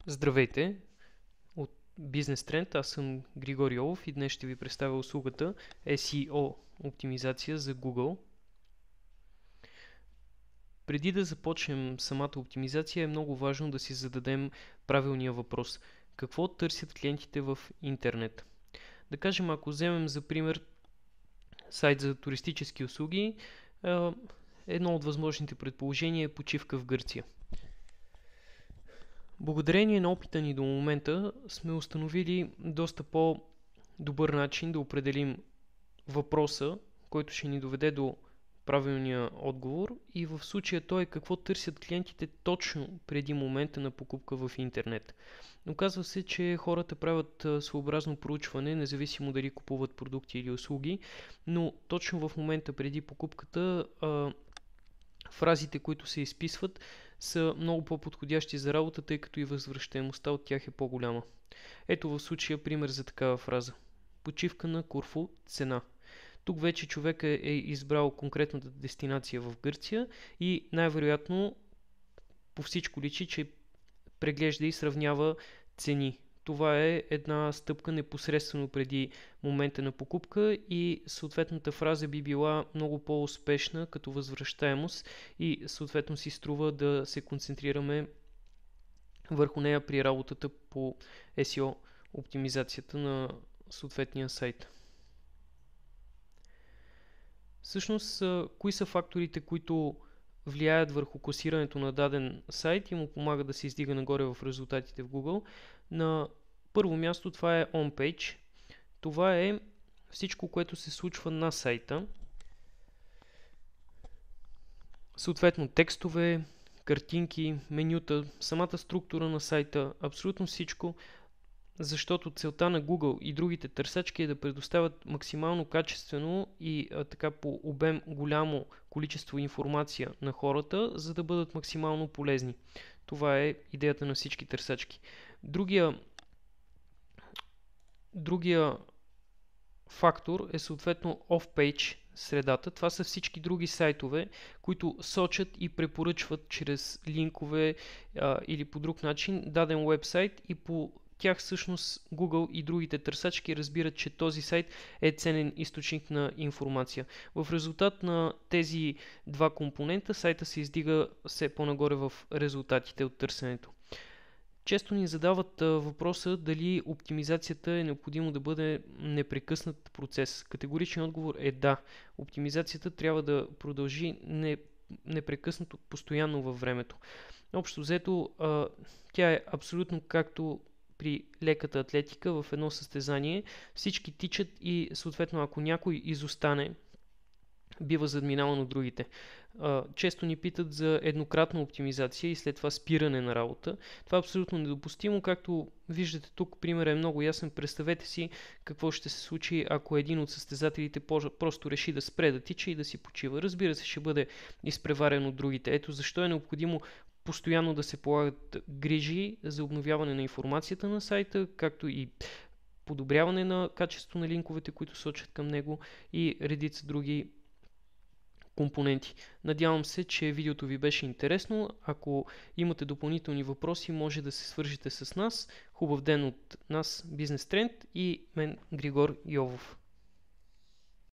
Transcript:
Здравейте! От Бизнес Тренд, аз съм Григор Йолов и днес ще ви представя услугата SEO оптимизация за Google. Преди да започнем самата оптимизация е много важно да си зададем правилния въпрос. Какво търсят клиентите в интернет? Да кажем, ако вземем за пример сайт за туристически услуги, едно от възможните предположения е почивка в Гърция. Благодарение на опита ни до момента сме установили доста по-добър начин да определим въпроса, който ще ни доведе до правилния отговор, и в случая той е какво търсят клиентите точно преди момента на покупка в интернет. Оказва се, че хората правят своеобразно проучване, независимо дали купуват продукти или услуги, но точно в момента преди покупката фразите, които се изписват, са много по-подходящи за работа, тъй като и възвръщаемостта от тях е по-голяма. Ето в случая пример за такава фраза. Почивка на Корфу, цена. Тук вече човек е избрал конкретната дестинация в Гърция и най-вероятно по всичко личи, че преглежда и сравнява цени. Това е една стъпка непосредствено преди момента на покупка и съответната фраза би била много по-успешна като възвръщаемост и съответно си струва да се концентрираме върху нея при работата по SEO оптимизацията на съответния сайт. Всъщност, кои са факторите, които влияят върху класирането на даден сайт и му помагат да се издига нагоре в резултатите в Google? На първо място това е on-page. Това е всичко, което се случва на сайта. Съответно текстове, картинки, менюта, самата структура на сайта, абсолютно всичко, защото целта на Google и другите търсачки е да предоставят максимално качествено и така по обем голямо количество информация на хората, за да бъдат максимално полезни. Това е идеята на всички търсачки. Другия фактор е съответно off-page средата. Това са всички други сайтове, които сочат и препоръчват чрез линкове или по друг начин даден вебсайт и по тях всъщност Google и другите търсачки разбират, че този сайт е ценен източник на информация. В резултат на тези два компонента сайта се издига все по-нагоре в резултатите от търсенето. Често ни задават въпроса дали оптимизацията е необходимо да бъде непрекъснат процес. Категоричен отговор е да. Оптимизацията трябва да продължи непрекъснато, постоянно във времето. Общо взето, тя е абсолютно както при леката атлетика в едно състезание. Всички тичат и съответно ако някой изостане, бива задминаван от другите. Често ни питат за еднократна оптимизация и след това спиране на работа. Това е абсолютно недопустимо, както виждате тук, примерът е много ясен. Представете си какво ще се случи, ако един от състезателите просто реши да спре да тича и да си почива. Разбира се, ще бъде изпреварен от другите. Ето защо е необходимо постоянно да се полагат грижи за обновяване на информацията на сайта, както и подобряване на качеството на линковете, които сочат към него, и редица други компоненти. Надявам се, че видеото ви беше интересно. Ако имате допълнителни въпроси, може да се свържете с нас. Хубав ден от нас, Бизнес Тренд, и мен, Григор Йовов.